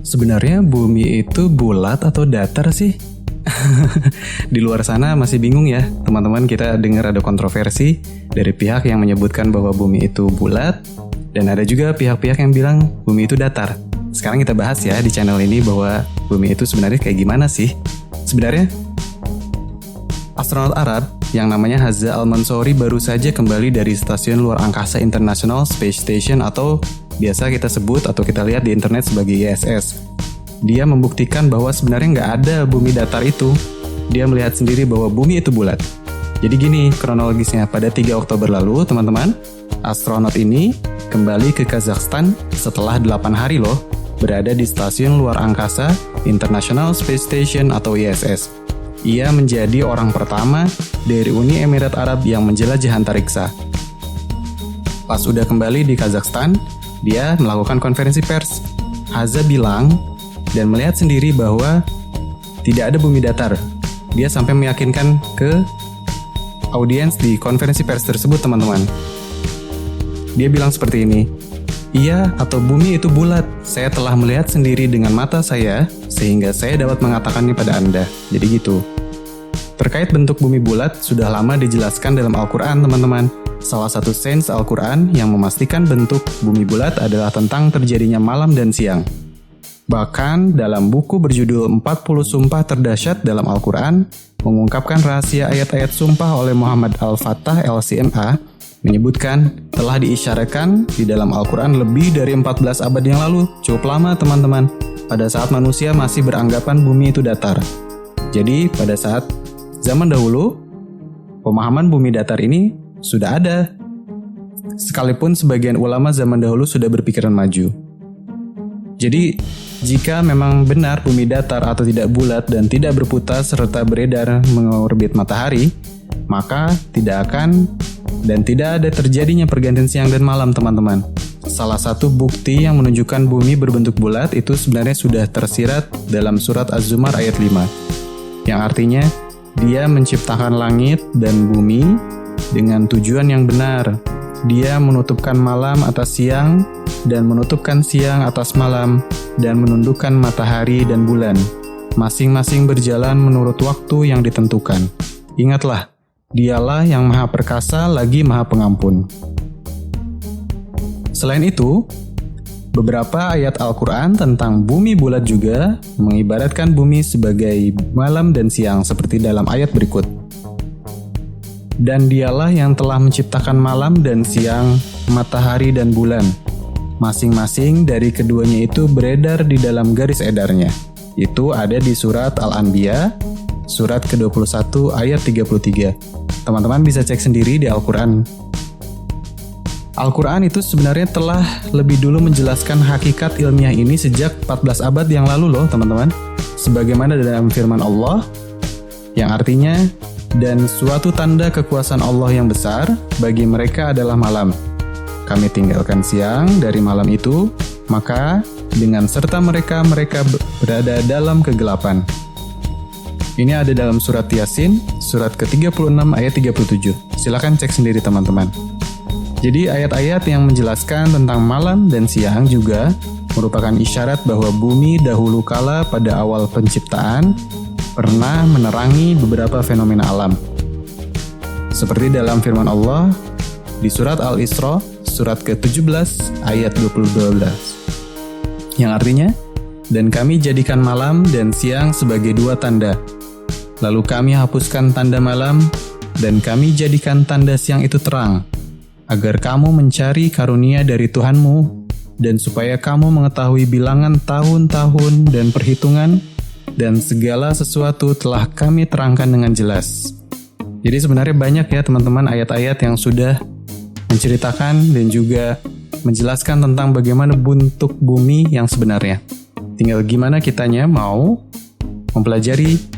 Sebenarnya bumi itu bulat atau datar sih? Di luar sana masih bingung ya, teman-teman. Kita dengar ada kontroversi dari pihak yang menyebutkan bahwa bumi itu bulat, dan ada juga pihak-pihak yang bilang bumi itu datar. Sekarang kita bahas ya di channel ini bahwa bumi itu sebenarnya kayak gimana sih? Sebenarnya, astronot Arab yang namanya Hazza Al-Mansouri baru saja kembali dari Stasiun Luar Angkasa International Space Station atau biasa kita sebut atau kita lihat di internet sebagai ISS. Dia membuktikan bahwa sebenarnya nggak ada bumi datar itu. Dia melihat sendiri bahwa bumi itu bulat. Jadi gini kronologisnya, pada 3 Oktober lalu teman-teman, astronot ini kembali ke Kazakhstan setelah 8 hari loh berada di Stasiun Luar Angkasa International Space Station atau ISS. Ia menjadi orang pertama dari Uni Emirat Arab yang menjelajah antariksa. Pas udah kembali di Kazakhstan, dia melakukan konferensi pers. Hazza bilang dan melihat sendiri bahwa tidak ada bumi datar. Dia sampai meyakinkan ke audiens di konferensi pers tersebut, teman-teman. Dia bilang seperti ini, "Iya, atau bumi itu bulat. Saya telah melihat sendiri dengan mata saya, sehingga saya dapat mengatakannya pada Anda." Jadi gitu. Terkait bentuk bumi bulat, sudah lama dijelaskan dalam Al-Quran, teman-teman. Salah satu sains Al-Quran yang memastikan bentuk bumi bulat adalah tentang terjadinya malam dan siang. Bahkan dalam buku berjudul 40 Sumpah Terdahsyat dalam Al-Quran, mengungkapkan rahasia ayat-ayat sumpah oleh Muhammad Al-Fattah LCMA, menyebutkan telah diisyaratkan di dalam Al-Quran lebih dari 14 abad yang lalu. Cukup lama, teman-teman, pada saat manusia masih beranggapan bumi itu datar. Jadi pada saat zaman dahulu, pemahaman bumi datar ini sudah ada. Sekalipun sebagian ulama zaman dahulu sudah berpikiran maju. Jadi, jika memang benar bumi datar atau tidak bulat dan tidak berputar serta beredar mengorbit matahari, maka tidak akan dan tidak ada terjadinya pergantian siang dan malam, teman-teman. Salah satu bukti yang menunjukkan bumi berbentuk bulat itu sebenarnya sudah tersirat dalam surat Az-Zumar ayat 5, yang artinya Dia menciptakan langit dan bumi dengan tujuan yang benar. Dia menutupkan malam atas siang dan menutupkan siang atas malam dan menundukkan matahari dan bulan. Masing-masing berjalan menurut waktu yang ditentukan. Ingatlah, Dialah yang Maha Perkasa lagi Maha Pengampun. Selain itu, beberapa ayat Al-Quran tentang bumi bulat juga mengibaratkan bumi sebagai malam dan siang seperti dalam ayat berikut. Dan Dialah yang telah menciptakan malam dan siang, matahari dan bulan. Masing-masing dari keduanya itu beredar di dalam garis edarnya. Itu ada di surat Al-Anbiya, surat ke-21 ayat 33. Teman-teman bisa cek sendiri di Al-Quran. Al-Quran itu sebenarnya telah lebih dulu menjelaskan hakikat ilmiah ini sejak 14 abad yang lalu loh, teman-teman. Sebagaimana dalam firman Allah, yang artinya, dan suatu tanda kekuasaan Allah yang besar bagi mereka adalah malam. Kami tinggalkan siang dari malam itu, maka dengan serta mereka berada dalam kegelapan. Ini ada dalam surat Yasin, surat ke-36 ayat 37. Silakan cek sendiri, teman-teman. Jadi ayat-ayat yang menjelaskan tentang malam dan siang juga merupakan isyarat bahwa bumi dahulu kala pada awal penciptaan pernah menerangi beberapa fenomena alam. Seperti dalam firman Allah di surat Al-Isra, surat ke-17 ayat 22. Yang artinya, dan kami jadikan malam dan siang sebagai dua tanda. Lalu kami hapuskan tanda malam dan kami jadikan tanda siang itu terang, agar kamu mencari karunia dari Tuhanmu dan supaya kamu mengetahui bilangan tahun-tahun dan perhitungan, dan segala sesuatu telah kami terangkan dengan jelas. Jadi sebenarnya banyak ya teman-teman ayat-ayat yang sudah menceritakan dan juga menjelaskan tentang bagaimana bentuk bumi yang sebenarnya. Tinggal gimana kitanya mau mempelajari